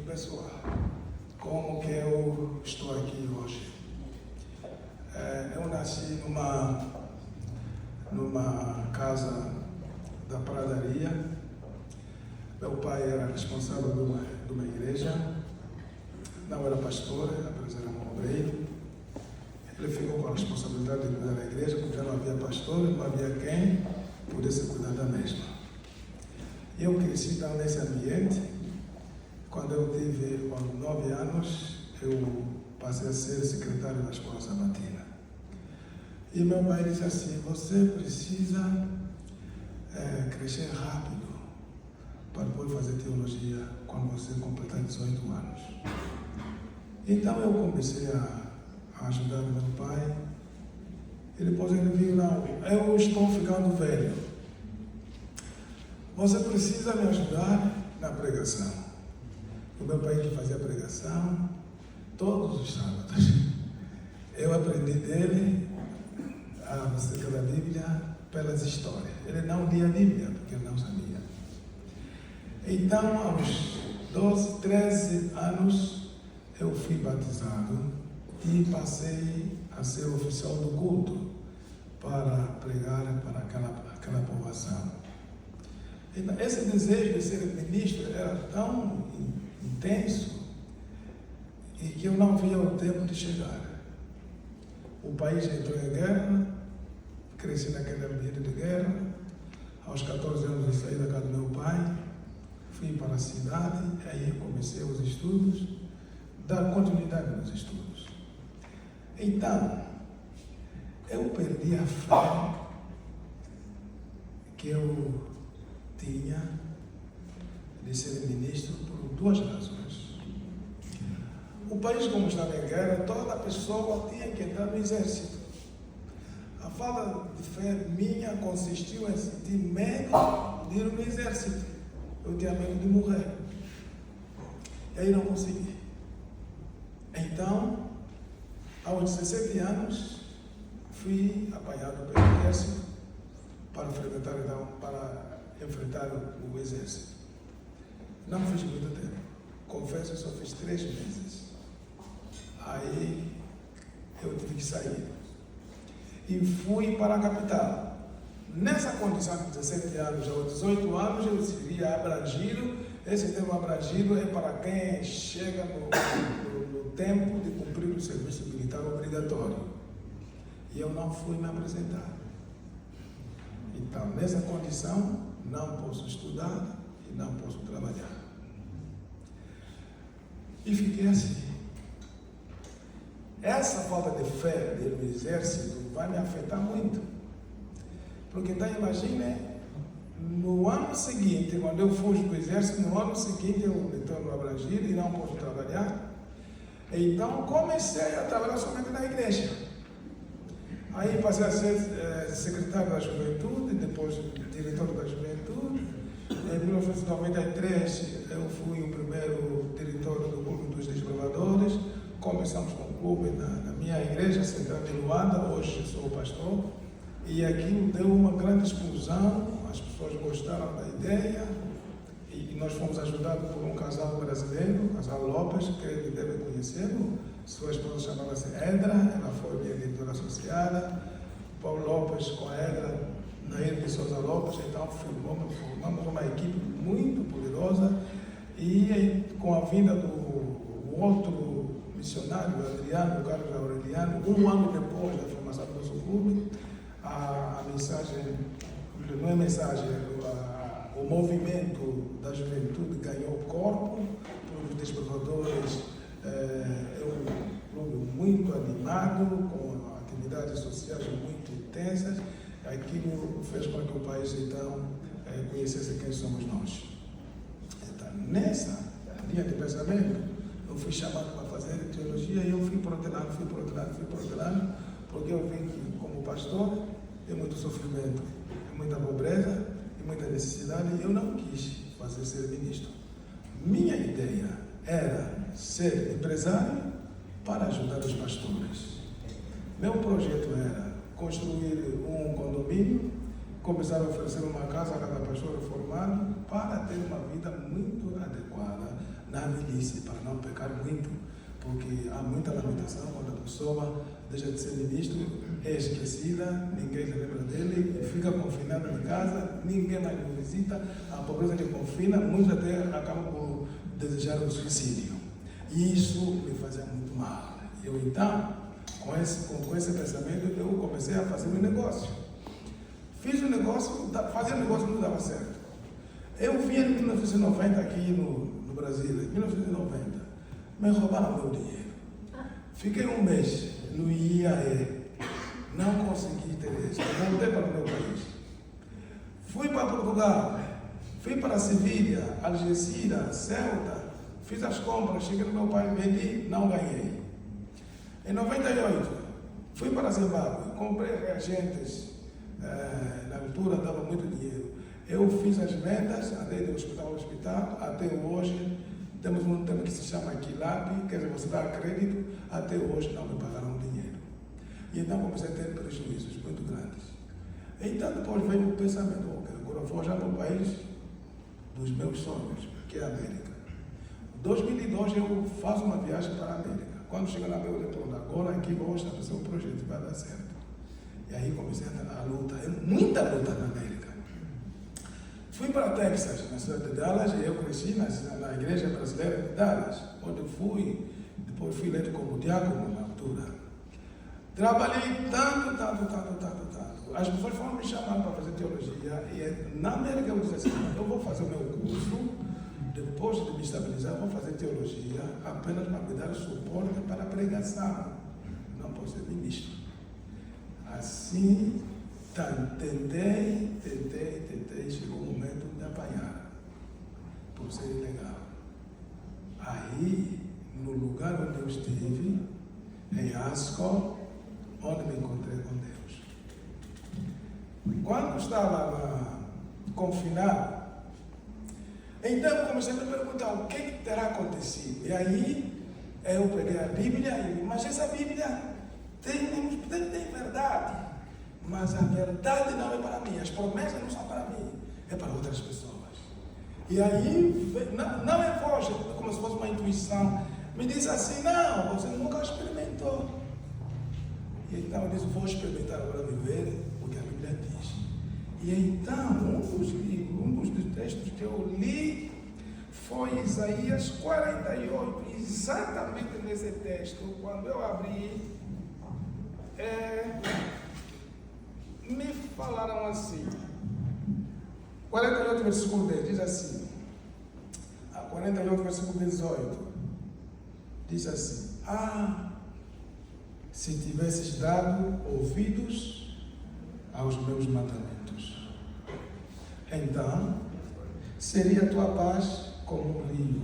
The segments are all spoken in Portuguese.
pessoal, como que eu estou aqui hoje. Eu nasci numa casa da pradaria. Meu pai era responsável de uma igreja, não era pastor, apenas era um obreiro. Ele ficou com a responsabilidade de cuidar da igreja, porque já não havia pastor, não havia quem pudesse cuidar da mesma. E eu cresci então nesse ambiente. Quando eu tive 9 anos, eu passei a ser secretário da escola sabatina. E meu pai disse assim: você precisa crescer rápido para depois fazer teologia quando você completar 18 anos. Então eu comecei a ajudar meu pai. E depois ele viu: não, eu estou ficando velho. Você precisa me ajudar na pregação. O meu pai que fazia pregação todos os sábados. Eu aprendi dele acerca da Bíblia pelas histórias. Ele não lia a Bíblia, porque ele não sabia. Então, aos 12, 13 anos, eu fui batizado e passei a ser oficial do culto para pregar para aquela povoação. Então, esse desejo de ser ministro era tão intenso e que eu não via o tempo de chegar. O país entrou em guerra, cresci naquele ambiente de guerra. Aos 14 anos eu saí da casa do meu pai, fui para a cidade, aí comecei os estudos, dar continuidade nos estudos. Então, eu perdi a fé que eu tinha de ser ministro por 2 razões. O país, como estava em guerra, toda pessoa tinha que entrar no exército. A falta de fé minha consistiu em sentir medo de ir no exército. Eu tinha medo de morrer. E aí não consegui. Então, aos 17 anos, fui apanhado pelo exército para enfrentar o exército. Não fiz muito tempo. Confesso que só fiz 3 meses. Aí eu tive que sair. E fui para a capital. Nessa condição de 17 anos aos 18 anos, eu seria abrangido. Esse termo abrangido é para quem chega no tempo de cumprir o serviço militar obrigatório. E eu não fui me apresentar. Então, nessa condição, não posso estudar e não posso trabalhar. E fiquei assim. Essa falta de fé do exército vai me afetar muito. Porque então imagine, no ano seguinte, quando eu fujo do exército, no ano seguinte eu me torno abrangido e não posso trabalhar. Então comecei a trabalhar somente na igreja. Aí passei a ser secretário da juventude, depois diretor da juventude. Em 1993 eu fui o primeiro diretor do Clube dos Desbravadores. Começamos com o clube na minha igreja central de Luanda, hoje sou pastor. E aquilo deu uma grande explosão, as pessoas gostaram da ideia. E nós fomos ajudados por um casal brasileiro, o casal Lopes, que devem conhecê-lo. Sua esposa chamava-se Edra, ela foi minha editora associada. Paulo Lopes com a Edra, Nair de Souza Lopes, então formamos uma equipe muito poderosa. E com a vinda do outro missionário, Adriano, Carlos Aureliano, um ano depois da formação do nosso clube, a mensagem, não é mensagem, o movimento da juventude ganhou corpo, os desbravadores, é um clube muito animado, com atividades sociais muito intensas. Aquilo fez com que o país então conhecesse quem somos nós. Então, nessa linha de pensamento, eu fui chamado para fazer teologia e eu fui protelando, porque eu vi que, como pastor, é muito sofrimento, é muita pobreza e muita necessidade, e eu não quis ser ministro. Minha ideia era ser empresário para ajudar os pastores. Meu projeto era construir um condomínio, começar a oferecer uma casa a cada pastor formado para ter uma vida muito adequada na velhice, para não pecar muito, porque há muita lamentação quando a pessoa deixa de ser ministro, é esquecida, ninguém se lembra dele, fica confinado em casa, ninguém mais o visita, a pobreza lhe confina, muitos até acabam por desejar o suicídio. E isso me fazia muito mal. Eu então, com esse pensamento, eu comecei a fazer um negócio. Fiz um negócio, fazer um negócio não dava certo. Eu vim em 1990 aqui no Brasil, em 1990, me roubaram meu dinheiro. Fiquei um mês no IAE, não consegui ter isso, voltei para o meu país. Fui para Portugal, fui para Sevilha, Algeciras, Ceuta, fiz as compras, cheguei no meu país, vendi, não ganhei. Em 98, fui para Zimbábue, comprei reagentes, na altura dava muito dinheiro. Eu fiz as vendas, andei de hospital a hospital, até hoje, temos um tema que se chama Quilab, quer dizer, você dá crédito, até hoje não me pagaram dinheiro. E então comecei a ter prejuízos muito grandes. Então depois veio o pensamento, ok, agora vou já para o país dos meus sonhos, que é a América. Em 2002 eu faço uma viagem para a América. Quando chego na América, eu estou agora aqui vou estabelecer um projeto, vai dar certo. E aí comecei a luta, muita luta na América. Fui para Texas, na cidade de Dallas, e eu cresci na igreja brasileira de Dallas, onde eu fui, depois fui eleito como diácono na altura. Trabalhei tanto. As pessoas foram me chamando para fazer teologia, e na América eu disse assim, eu vou fazer o meu curso, depois de me estabilizar, eu vou fazer teologia, apenas para me dar suporte para a pregação. Não posso ser ministro. Assim, tentei, chegou o momento de apanhar, por ser ilegal. Aí, no lugar onde eu estive, em Ascot, onde me encontrei com Deus. Quando estava confinado, então eu comecei a me perguntar o que terá acontecido. E aí, eu peguei a Bíblia e mas essa Bíblia tem verdade. Mas a verdade não é para mim, as promessas não são para mim, é para outras pessoas. E aí, não é voz, como se fosse uma intuição, me diz assim, não, você nunca experimentou. E então eu disse, vou experimentar agora viver o que a Bíblia diz. E então, um dos textos que eu li foi Isaías 48, exatamente nesse texto, quando eu abri, me falaram assim, 48 versículo 10, diz assim, 48 versículo 18, diz assim, se tivesses dado ouvidos aos meus mandamentos, então seria a tua paz como um rio,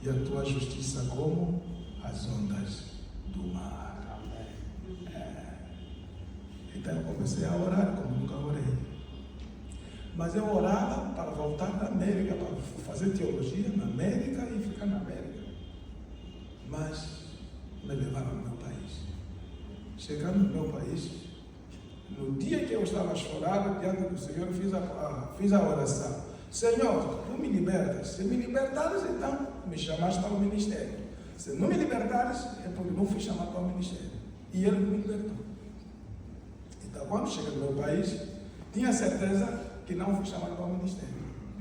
e a tua justiça como as ondas do mar. Então eu comecei a orar como nunca orei. Mas eu orava para voltar da América, para fazer teologia na América e ficar na América. Mas me levaram ao meu país. Chegando no meu país, no dia que eu estava a chorar diante do Senhor, fiz a oração. Senhor, tu me libertas. Se me libertares, então me chamaste para o ministério. Se não me libertares, é porque não fui chamado para o ministério. E Ele me libertou. Então, quando cheguei no meu país, tinha certeza que não fui chamado para o ministério.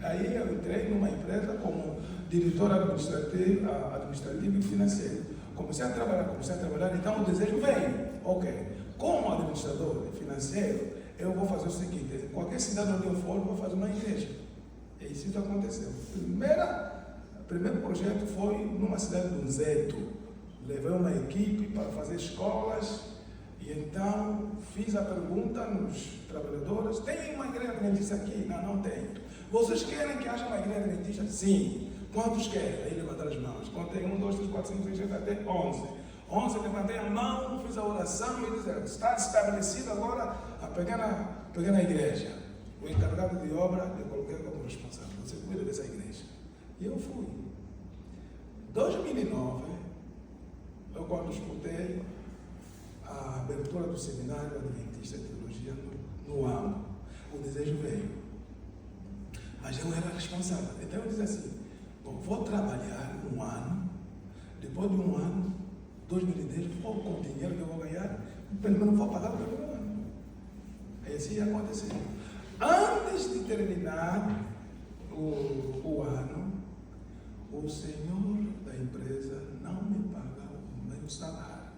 Aí eu entrei numa empresa como diretor administrativo e financeiro. Comecei a trabalhar, então o desejo veio. Ok, como administrador financeiro, eu vou fazer o seguinte, em qualquer cidade onde eu for, eu vou fazer uma igreja. E isso aconteceu. O primeiro projeto foi numa cidade do Zeto. Levei uma equipe para fazer escolas. E então fiz a pergunta nos trabalhadores, tem uma igreja adventista aqui? Não tem. Vocês querem que haja uma igreja adventista? Sim. Quantos querem? Aí levantaram as mãos. Contei 1, 2, 3, 4, 5, 6, 7, até 11. 11 levantei a mão, fiz a oração e disseram, está estabelecido agora a pequena igreja. O encarregado de obra eu coloquei como responsável. Você cuida dessa igreja. E eu fui. 2009, eu quando escutei a abertura do seminário adventista de teologia no AMO, o desejo veio. Mas eu era responsável. Então eu disse assim, bom, vou trabalhar um ano. Depois de um ano, 2010, vou com o dinheiro que eu vou ganhar, pelo menos vou pagar o primeiro ano. Assim aconteceu. Antes de terminar o ano, o senhor da empresa não me paga o meu salário.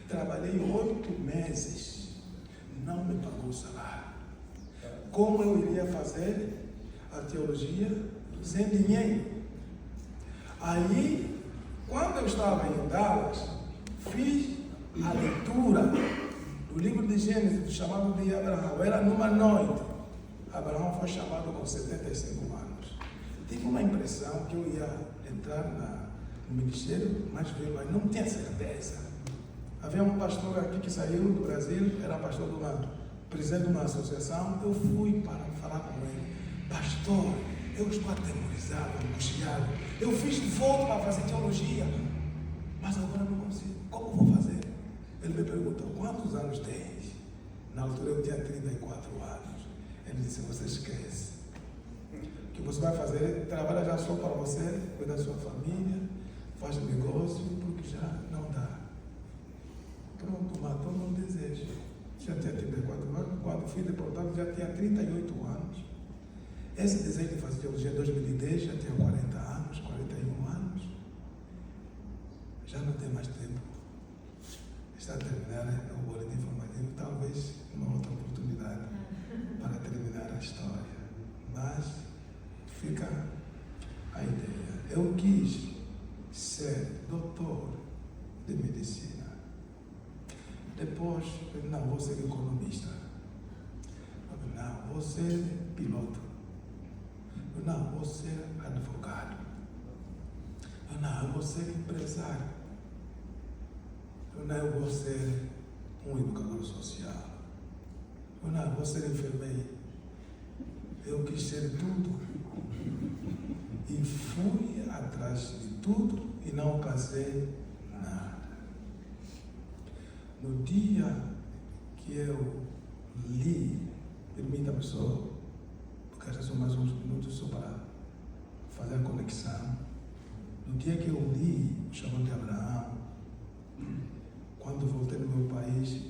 Trabalhei 8 meses, não me pagou o salário. Como eu iria fazer a teologia sem dinheiro? Aí, quando eu estava em Dallas, fiz a leitura do livro de Gênesis, chamado de Abraão. Era numa noite. Abraão foi chamado com 75 anos. Tive uma impressão que eu ia entrar no ministério, mas não tinha certeza. Havia um pastor aqui que saiu do Brasil, era pastor presidente de uma associação. Eu fui para falar com ele. Pastor, eu estou atemorizado, angustiado. Eu fiz voto para fazer teologia, mas agora não consigo. Como vou fazer? Ele me perguntou, quantos anos tens? Na altura eu tinha 34 anos. Ele disse, você esquece. O que você vai fazer? Trabalha já só para você, cuida da sua família, faz negócio, porque já não dá. Pronto, matou meu desejo. Já tinha 34 anos, quando fui deportado já tinha 38 anos. Esse desejo de fazer teologia em 2010 já tinha 40 anos, 41 anos. Já não tem mais tempo. Está a terminar o boletim informativo, talvez uma outra oportunidade para terminar a história. Mas fica a ideia. Eu quis ser doutor de medicina. Depois, não, vou ser economista. Não, vou ser piloto. Não, vou ser advogado. Não, eu vou ser empresário. Não, eu vou ser um educador social. Não, eu vou ser enfermeiro. Eu quis ser tudo. E fui atrás de tudo e não alcancei nada. No dia que eu li, permita-me só, porque já são mais uns minutos só para fazer a conexão. No dia que eu li o chamado de Abraão, quando voltei no meu país,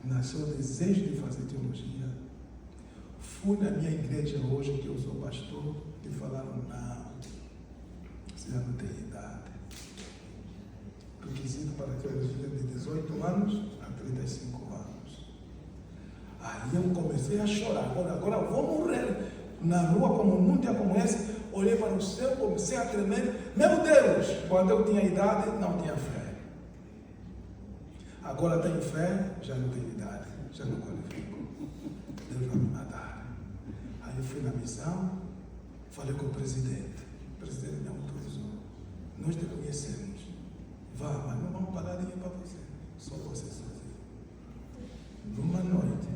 nasceu o desejo de fazer teologia. Fui na minha igreja hoje, que eu sou pastor, e falaram, não, você já não tem idade. Requisito para a teologia de 18 anos a 35 anos. Aí eu comecei a chorar. Agora eu vou morrer na rua como o mundo já conhece. Olhei para o céu, comecei a tremer. Meu Deus! Quando eu tinha idade, não tinha fé. Agora tenho fé, já não tenho idade, já não qualifico. Deus vai me matar. Aí eu fui na missão, falei com o presidente. O presidente me autorizou. Nós te conhecemos. Vá, mas não vamos pagar dinheiro para você. Só você sozinho. Numa noite,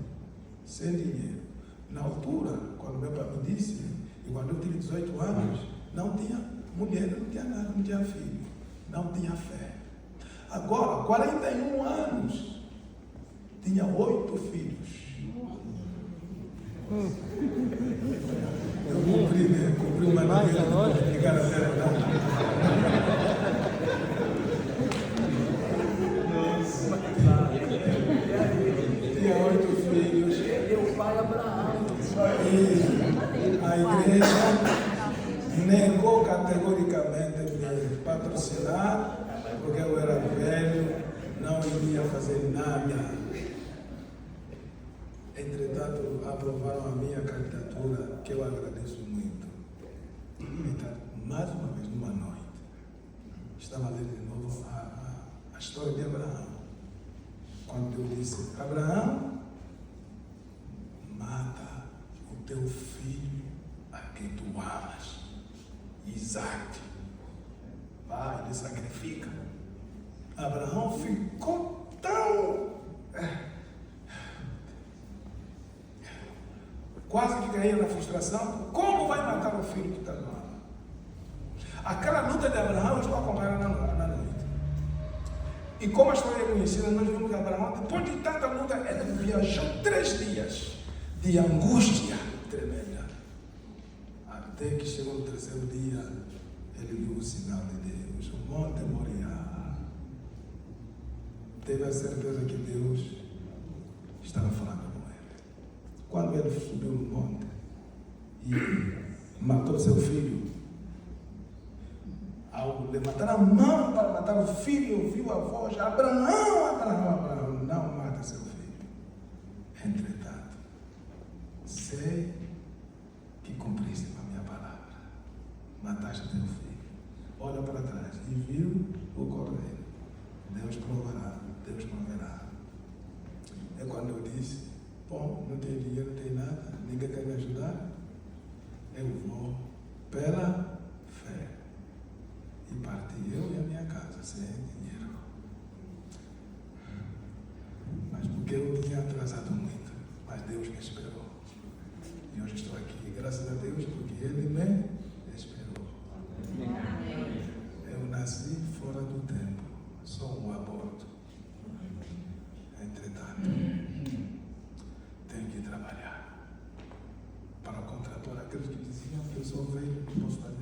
sem dinheiro. Na altura, quando meu pai me disse, e quando eu tive 18 anos, não tinha mulher, não tinha nada, não tinha filho, não tinha fé. Agora, 41 anos, tinha 8 filhos. Eu cumpri, né? Cumpri uma maneira de ligar a terra, não. Tinha 8 filhos. Meu pai Abraão. E a igreja negou categoricamente me patrocinar, porque eu era velho, não iria fazer nada. Entretanto, aprovaram a minha candidatura, que eu agradeço muito. Então, mais uma vez, numa noite, estava lendo de novo a história de Abraão. Quando eu disse, Abraão, mata o teu filho a quem tu amas, Isaac. Vai, ele sacrifica. Abraão ficou tão... quase que caía na frustração. Como vai matar o filho que está lá? Aquela luta de Abraão eu estou acompanhando na noite. E como a história é conhecida, nós vimos que Abraão, depois de tanta luta, ele viajou 3 dias de angústia tremenda. Até que chegou no 3º dia, ele viu o sinal de Deus, o Monte Moriá. Teve a certeza que Deus estava falando com ele. Quando ele subiu no monte e matou seu filho, ao levantar a mão para matar o filho, ouviu a voz: Abraão, Abraão, Abraão, não mata seu filho. Entretanto, sei que cumpriste a minha palavra. Mataste teu filho. Olha para trás e viu o cordeiro. Deus proverá, Deus proverá. É quando eu disse: bom, não tenho dinheiro, não tenho nada, ninguém quer me ajudar. Eu vou pela fé. E parti eu e a minha casa sem dinheiro. Mas porque eu tinha atrasado muito, mas Deus me esperou. E hoje estou aqui, graças a Deus, porque Ele me esperou. Eu nasci fora do tempo, sou um aborto. Entretanto, tenho que trabalhar para contrapor aqueles que diziam que eu sou velho, não posso fazer